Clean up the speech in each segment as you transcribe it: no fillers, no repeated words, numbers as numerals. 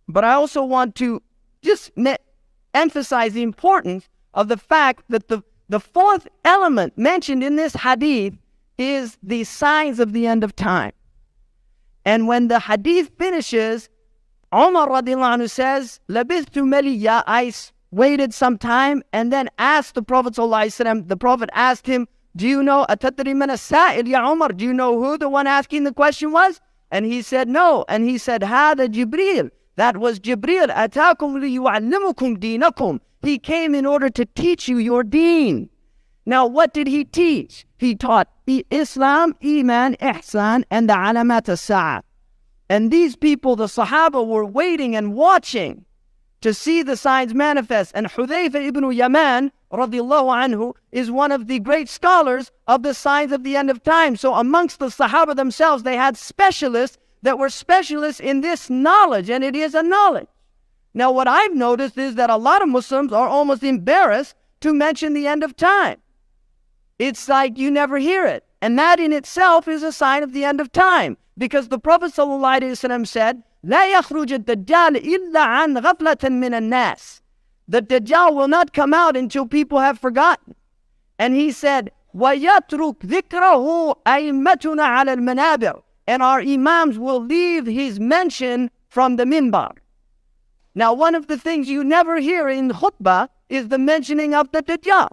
But I also want to just emphasize the importance of the fact that the fourth element mentioned in this hadith is the signs of the end of time. And when the hadith finishes, Umar radiallahu anhu says, "Labithtu maliya," I waited some time and then asked the Prophet ﷺ, the Prophet asked him, "Do you know, Atatri man as-sa'il ya Umar? Do you know who the one asking the question was?" And he said, "No." And he said, "Hada Jibreel." That was Jibreel. "Atakum liyu'allimukum deenakum." He came in order to teach you your deen. Now, what did he teach? He taught Islam, Iman, Ihsan, and the alamat as-sa'a. And these people, the Sahaba, were waiting and watching to see the signs manifest. And Hudayfa ibn Yaman, radiallahu anhu, is one of the great scholars of the signs of the end of time. So amongst the Sahaba themselves, they had specialists that were specialists in this knowledge, and it is a knowledge. Now, what I've noticed is that a lot of Muslims are almost embarrassed to mention the end of time. It's like you never hear it. And that in itself is a sign of the end of time. Because the Prophet ﷺ said, "La yakhruj ad-Dajjal illa an ghaflatan min an-nas." The Dajjal will not come out until people have forgotten. And he said, وَيَتْرُكْ ذِكْرَهُ أَئِمَّتُنَا عَلَى الْمَنَابِرِ. And our imams will leave his mention from the minbar. Now, one of the things you never hear in khutbah is the mentioning of the Dajjal.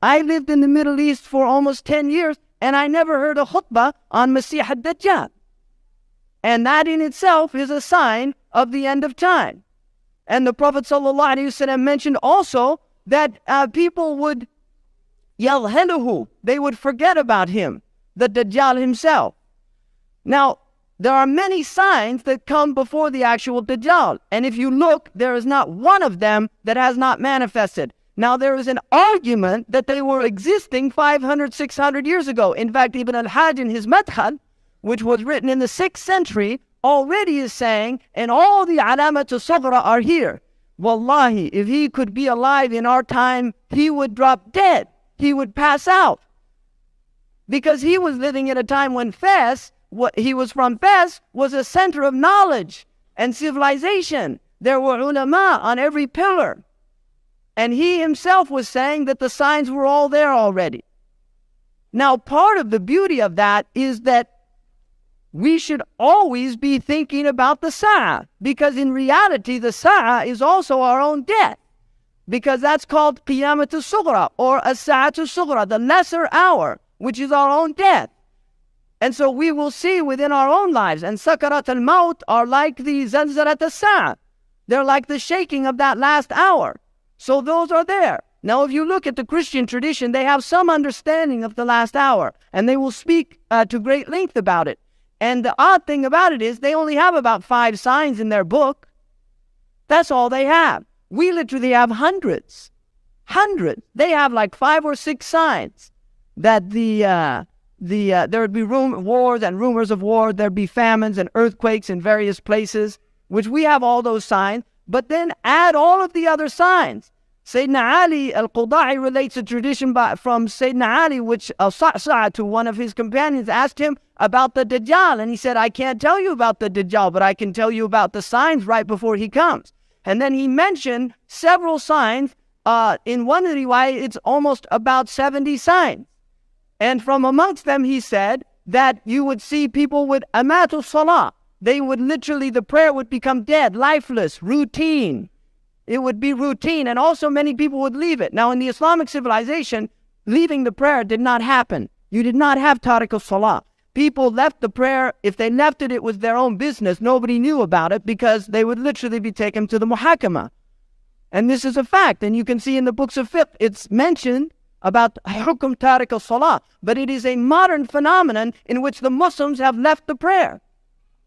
I lived in the Middle East for almost 10 years, and I never heard a khutbah on Masih ad-Dajjal. And that in itself is a sign of the end of time. And the Prophet ﷺ mentioned also that people would yalhaluhu, they would forget about him, the Dajjal himself. Now, there are many signs that come before the actual Dajjal. And if you look, there is not one of them that has not manifested. Now, there is an argument that they were existing 500, 600 years ago. In fact, Ibn al-Hajj in his Madkhal, which was written in the 6th century, already is saying, and all the alamat al-saghra are here. Wallahi, if he could be alive in our time, he would drop dead. He would pass out. Because he was living in a time when Fes, what he was from Fes, was a center of knowledge and civilization. There were ulama on every pillar. And he himself was saying that the signs were all there already. Now, part of the beauty of that is that we should always be thinking about the Sa'ah, because in reality, the Sa'ah is also our own death, because that's called Qiyamat al-Sughra, or As-Sa'at al-Sughra, the lesser hour, which is our own death. And so we will see within our own lives, and Sakarat al-Maut are like the Zalzalat al-Sa'ah. They're like the shaking of that last hour. So those are there. Now, if you look at the Christian tradition, they have some understanding of the last hour, and they will speak to great length about it. And the odd thing about it is they only have about 5 signs in their book. That's all they have. We literally have hundreds. Hundreds. They have like 5 or 6 signs that there would be wars and rumors of war. There'd be famines and earthquakes in various places, which we have all those signs. But then add all of the other signs. Sayyidina Ali al-Quda'i relates a tradition from Sayyidina Ali, which al-Sa'sa' to one of his companions asked him about the Dajjal. And he said, "I can't tell you about the Dajjal, but I can tell you about the signs right before he comes." And then he mentioned several signs. In one riwayah, it's almost about 70 signs. And from amongst them, he said that you would see people with amatul salah. They would literally, the prayer would become dead, lifeless, routine. It would be routine, and also many people would leave it. Now, in the Islamic civilization, leaving the prayer did not happen. You did not have tariq al-salah. People left the prayer. If they left it, it was their own business. Nobody knew about it because they would literally be taken to the muhakama. And this is a fact, and you can see in the books of fiqh, it's mentioned about hukum tariq al-salah. But it is a modern phenomenon in which the Muslims have left the prayer.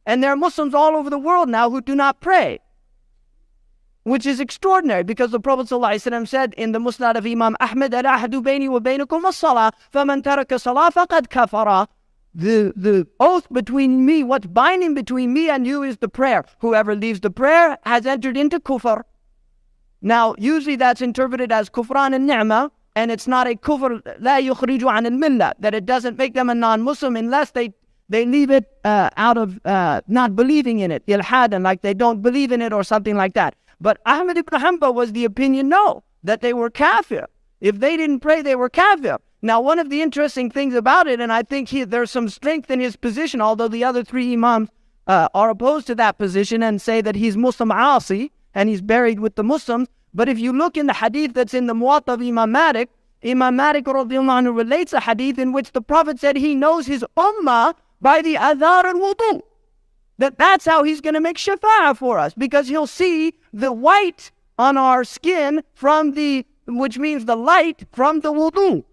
And there are Muslims all over the world now who do not pray, which is extraordinary, because the Prophet ﷺ said in the Musnad of Imam Ahmad, "Al-ahdu bayni wa baynakum as-salah, faman taraka salah faqad kafara." The oath between me, what's binding between me and you is the prayer. Whoever leaves the prayer has entered into kufr. Now, usually that's interpreted as kufran al-ni'mah, and it's not a kufr la yukhriju an al-millah, that it doesn't make them a non-Muslim unless they they leave it out of not believing in it, ilhadan, like they don't believe in it or something like that. But Ahmad ibn Hanbal was the opinion, no, that they were kafir. If they didn't pray, they were kafir. Now, one of the interesting things about it, and I think there's some strength in his position, although the other three imams are opposed to that position and say that he's Muslim Asi and he's buried with the Muslims. But if you look in the hadith that's in the Muwatta of Imam Malik radiallahu anhu relates a hadith in which the Prophet said he knows his ummah by the adhar and wudu. That's how he's going to make shafa'ah for us, because he'll see the white on our skin which means the light from the wudu.